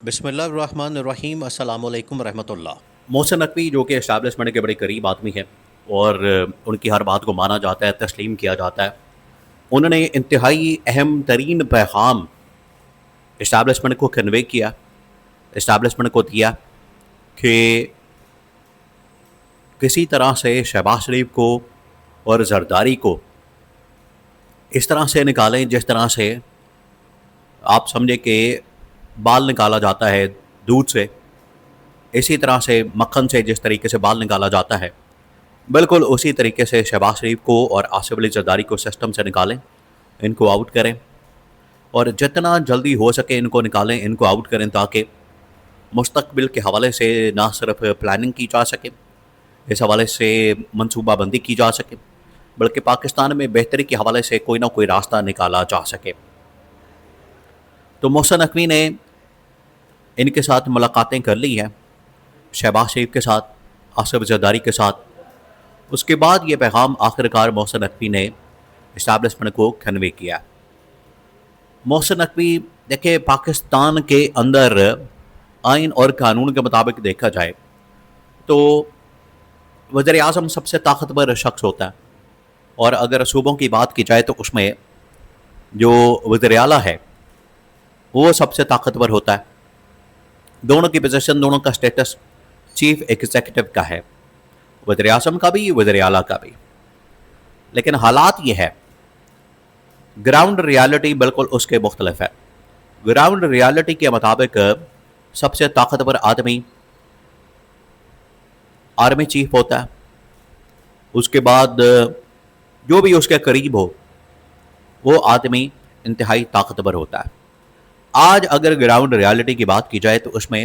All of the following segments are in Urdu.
بسم اللہ الرحمن الرحیم، السلام علیکم ورحمۃ اللہ۔ محسن نقوی جو کہ اسٹیبلشمنٹ کے بڑے قریب آدمی ہیں اور ان کی ہر بات کو مانا جاتا ہے، تسلیم کیا جاتا ہے، انہوں نے انتہائی اہم ترین پیغام اسٹیبلشمنٹ کو کنوے کیا، اسٹیبلشمنٹ کو دیا کہ کسی طرح سے شہباز شریف کو اور زرداری کو اس طرح سے نکالیں جس طرح سے آپ سمجھے کہ بال نکالا جاتا ہے دودھ سے، اسی طرح سے مکھن سے جس طریقے سے بال نکالا جاتا ہے، بالکل اسی طریقے سے شہباز شریف کو اور آصف علی زرداری کو سسٹم سے نکالیں، ان کو آؤٹ کریں اور جتنا جلدی ہو سکے ان کو نکالیں، ان کو آؤٹ کریں تاکہ مستقبل کے حوالے سے نہ صرف پلاننگ کی جا سکے، اس حوالے سے منصوبہ بندی کی جا سکے، بلکہ پاکستان میں بہتری کے حوالے سے کوئی نہ کوئی راستہ نکالا جا سکے۔ تو محسن نقوی نے ان کے ساتھ ملاقاتیں کر لی ہیں، شہباز شریف کے ساتھ، آصف زرداری کے ساتھ۔ اس کے بعد یہ پیغام آخرکار محسن نقوی نے اسٹیبلشمنٹ کو کنوے کیا۔ محسن نقوی دیکھیں، پاکستان کے اندر آئین اور قانون کے مطابق دیکھا جائے تو وزیر اعظم سب سے طاقتور شخص ہوتا ہے، اور اگر صوبوں کی بات کی جائے تو اس میں جو وزیر اعلیٰ ہے وہ سب سے طاقتور ہوتا ہے۔ دونوں کی پوزیشن، دونوں کا سٹیٹس چیف ایگزیکٹو کا ہے، وزیر اعظم کا بھی، وزیر اعلیٰ کا بھی۔ لیکن حالات یہ ہے، گراؤنڈ ریالٹی بالکل اس کے مختلف ہے۔ گراؤنڈ ریالٹی کے مطابق سب سے طاقتور آدمی آرمی چیف ہوتا ہے، اس کے بعد جو بھی اس کے قریب ہو وہ آدمی انتہائی طاقتور ہوتا ہے۔ آج اگر گراؤنڈ ریالٹی کی بات کی جائے تو اس میں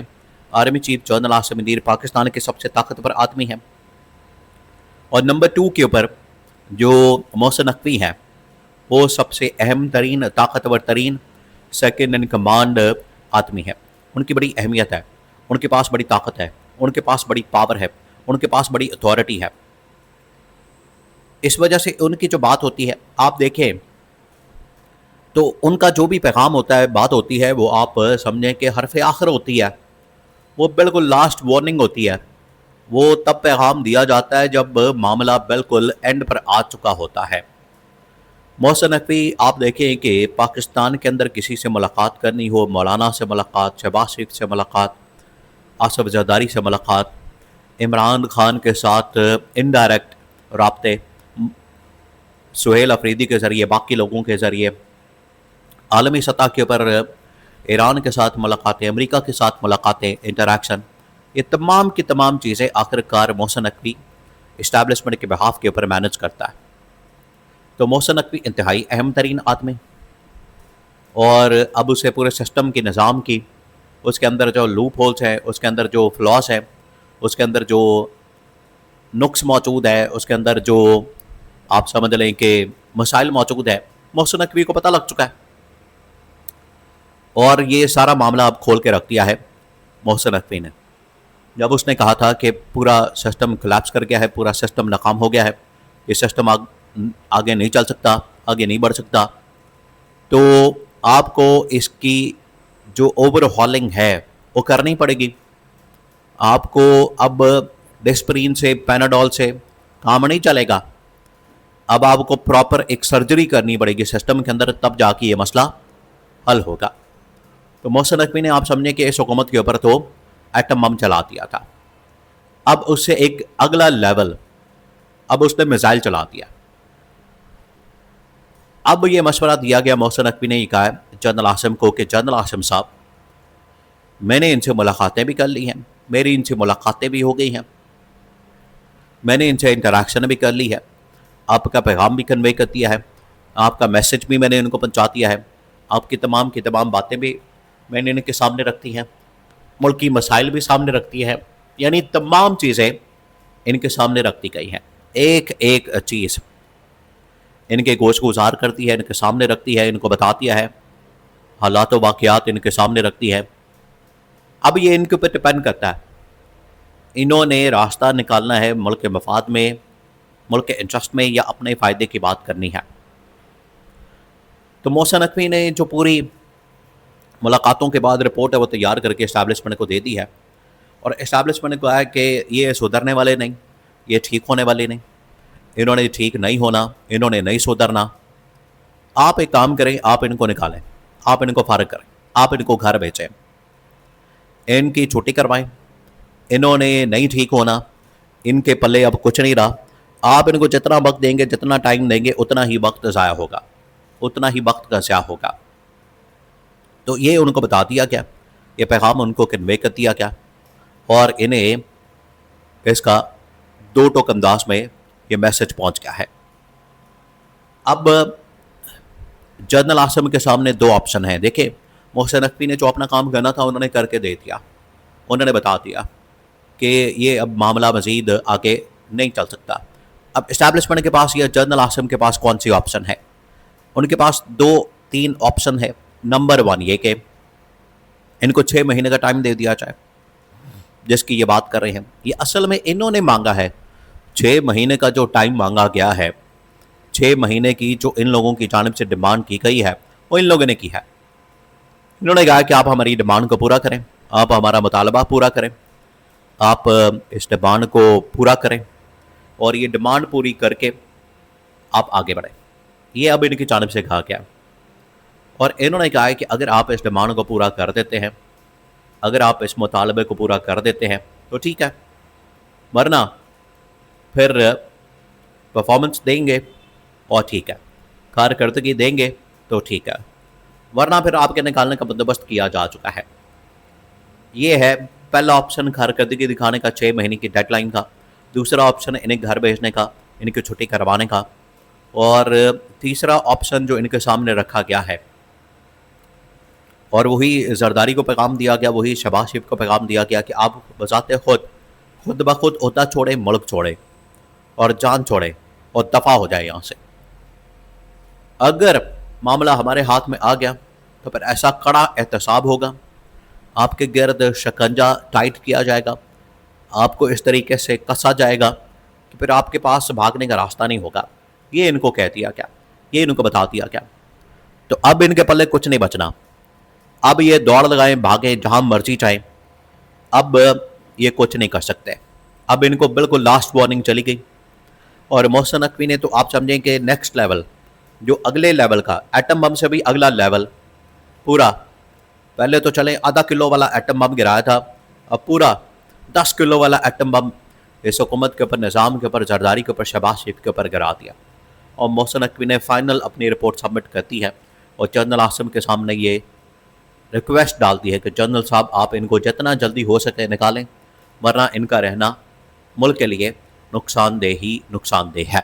army chief general Asim Munir Pakistan کے سب سے طاقتور آدمی ہیں، اور نمبر 2 کے اوپر جو محسن نقوی ہیں وہ سب سے اہم ترین، طاقتور ترین سیکنڈ ان کمانڈ آدمی ہے۔ ان کی بڑی اہمیت ہے، ان کے پاس بڑی طاقت ہے، ان کے پاس بڑی پاور ہے، ان کے پاس بڑی اتھارٹی ہے۔ اس وجہ سے ان کی جو بات ہوتی ہے، آپ دیکھیں تو ان کا جو بھی پیغام ہوتا ہے، بات ہوتی ہے، وہ آپ سمجھیں کہ حرف آخر ہوتی ہے، وہ بالکل لاسٹ وارننگ ہوتی ہے۔ وہ تب پیغام دیا جاتا ہے جب معاملہ بالکل اینڈ پر آ چکا ہوتا ہے۔ محسن نقوی آپ دیکھیں کہ پاکستان کے اندر کسی سے ملاقات کرنی ہو، مولانا سے ملاقات، شہباز شریف سے ملاقات، آصف زرداری سے ملاقات، عمران خان کے ساتھ انڈائریکٹ رابطے، سہیل افریدی کے ذریعے، باقی لوگوں کے ذریعے، عالمی سطح کے اوپر ایران کے ساتھ ملاقاتیں، امریکہ کے ساتھ ملاقاتیں، انٹریکشن، یہ تمام کی تمام چیزیں آخرکار محسن نقوی اسٹیبلشمنٹ کے بہاف کے اوپر مینج کرتا ہے۔ تو محسن نقوی انتہائی اہم ترین آدمی، اور اب اسے پورے سسٹم کی، نظام کی، اس کے اندر جو لوپ ہولز ہے، اس کے اندر جو فلاس ہے، اس کے اندر جو نقص موجود ہے، اس کے اندر جو آپ سمجھ لیں کہ مسائل موجود ہے، محسن نقوی کو پتہ لگ چکا ہے، اور یہ سارا معاملہ اب کھول کے رکھ دیا ہے محسن نقوی نے۔ جب اس نے کہا تھا کہ پورا سسٹم کلیپس کر گیا ہے، پورا سسٹم ناکام ہو گیا ہے، یہ سسٹم آگے نہیں چل سکتا، آگے نہیں بڑھ سکتا، تو آپ کو اس کی جو اوور ہالنگ ہے وہ کرنی پڑے گی۔ آپ کو اب ڈسپرین سے، پیناڈول سے کام نہیں چلے گا، اب آپ کو پراپر ایک سرجری کرنی پڑے گی سسٹم کے اندر، تب جا کے یہ مسئلہ حل ہوگا۔ تو محسن نقوی نے آپ سمجھیں کہ اس حکومت کے اوپر تو ایٹم بم چلا دیا تھا، اب اس سے ایک اگلا لیول، اب اس نے میزائل چلا دیا۔ اب یہ مشورہ دیا گیا، محسن نقوی نے یہ کہا جنرل عاصم کو کہ جنرل عاصم صاحب، میں نے ان سے ملاقاتیں بھی کر لی ہیں، میری ان سے ملاقاتیں بھی ہو گئی ہیں، میں نے ان سے انٹریکشن بھی کر لی ہے، آپ کا پیغام بھی کنوے کر دیا ہے، آپ کا میسج بھی میں نے ان کو پہنچا دیا ہے، آپ کی تمام باتیں بھی میں نے ان کے سامنے رکھ دی ہیں، ملکی مسائل بھی سامنے رکھتی ہے، یعنی تمام چیزیں ان کے سامنے رکھ دی گئی ہیں، ایک ایک چیز ان کے گوش گزار کرتی ہے، ان کے سامنے رکھتی ہے، ان کو بتاتی ہے، حالات و واقعات ان کے سامنے رکھتی ہے۔ اب یہ ان کے اوپر ڈپینڈ کرتا ہے، انہوں نے راستہ نکالنا ہے ملک کے مفاد میں، ملک کے انٹرسٹ میں، یا اپنے فائدے کی بات کرنی ہے۔ تو محسن نقوی نے جو پوری ملاقاتوں کے بعد رپورٹ ہے وہ تیار کر کے اسٹیبلشمنٹ کو دے دی ہے، اور اسٹیبلشمنٹ نے کہا ہے کہ یہ سدھرنے والے نہیں، یہ ٹھیک ہونے والے نہیں، انہوں نے ٹھیک نہیں ہونا، انہوں نے نہیں سدھرنا. آپ ایک کام کریں، آپ ان کو نکالیں، آپ ان کو فارغ کریں، آپ ان کو گھر بھیجیں، ان کی چھٹی کروائیں. انہوں نے نہیں ٹھیک ہونا، ان کے پلے اب کچھ نہیں رہا. آپ ان کو جتنا وقت دیں گے، جتنا ٹائم دیں گے، اتنا ہی وقت ضائع ہوگا، اتنا ہی وقت کا ضیاع ہوگا. تو یہ ان کو بتا دیا گیا، یہ پیغام ان کو کنوے کر دیا گیا، اور انہیں اس کا دو ٹوک انداز میں یہ میسج پہنچ گیا ہے. اب جنرل عاصم کے سامنے دو آپشن ہیں. دیکھیں، محسن نقوی نے جو اپنا کام کرنا تھا انہوں نے کر کے دے دیا، انہوں نے بتا دیا کہ یہ اب معاملہ مزید آگے نہیں چل سکتا. اب اسٹیبلشمنٹ کے پاس یا جنرل عاصم کے پاس کون سی آپشن ہے؟ ان کے پاس 2-3 آپشن ہے. نمبر 1 یہ کہ ان کو 6 مہینے کا ٹائم دے دیا جائے، جس کی یہ بات کر رہے ہیں. یہ اصل میں انہوں نے مانگا ہے. 6 مہینے کا جو ٹائم مانگا گیا ہے، 6 مہینے کی جو ان لوگوں کی جانب سے ڈیمانڈ کی گئی ہے، وہ ان لوگوں نے کی ہے. انہوں نے کہا کہ آپ ہماری ڈیمانڈ کو پورا کریں، آپ ہمارا مطالبہ پورا کریں، آپ اس ڈیمانڈ کو پورا کریں، اور یہ ڈیمانڈ پوری کر کے آپ آگے بڑھیں. یہ اب ان کی جانب سے کہا گیا، اور انہوں نے کہا ہے کہ اگر آپ اس ڈیمانڈ کو پورا کر دیتے ہیں، اگر آپ اس مطالبے کو پورا کر دیتے ہیں تو ٹھیک ہے، ورنہ پھر پرفارمنس دیں گے اور ٹھیک ہے، کارکردگی دیں گے تو ٹھیک ہے، ورنہ پھر آپ کے نکالنے کا بندوبست کیا جا چکا ہے. یہ ہے پہلا آپشن، کارکردگی دکھانے کا 6 مہینے کی ڈیڈ لائن کا. دوسرا آپشن انہیں گھر بھیجنے کا، ان کی چھٹی کروانے کا. اور تیسرا آپشن جو ان کے سامنے رکھا گیا ہے، اور وہی زرداری کو پیغام دیا گیا، وہی شہباز شریف کو پیغام دیا گیا کہ آپ بذات خود بخود عہدہ چھوڑیں، ملک چھوڑیں اور جان چھوڑیں اور دفع ہو جائے یہاں سے. اگر معاملہ ہمارے ہاتھ میں آ گیا تو پھر ایسا کڑا احتساب ہوگا، آپ کے گرد شکنجہ ٹائٹ کیا جائے گا، آپ کو اس طریقے سے کسا جائے گا کہ پھر آپ کے پاس بھاگنے کا راستہ نہیں ہوگا. یہ ان کو کہہ دیا گیا، یہ ان کو بتا دیا گیا. تو اب ان کے پلے کچھ نہیں بچنا. اب یہ دوڑ لگائیں، بھاگیں جہاں مرضی چاہیں، اب یہ کچھ نہیں کر سکتے. اب ان کو بالکل لاسٹ وارننگ چلی گئی. اور محسن نقوی نے تو آپ سمجھیں کہ نیکسٹ لیول، جو اگلے لیول کا ایٹم بم سے بھی اگلا لیول پورا، پہلے تو چلیں آدھا کلو والا ایٹم بم گرایا تھا، اب پورا 10 کلو والا ایٹم بم اس حکومت کے اوپر، نظام کے اوپر، زرداری کے اوپر، شہباز شریف کے اوپر گرا دیا. اور محسن نقوی نے فائنل اپنی رپورٹ سبمٹ کرتی ہے، اور جنرل عاصم کے سامنے یہ ریکویسٹ ڈالتی ہے کہ جنرل صاحب آپ ان کو جتنا جلدی ہو سکے نکالیں، ورنہ ان کا رہنا ملک کے لیے نقصان دہ ہی نقصان دہ ہے.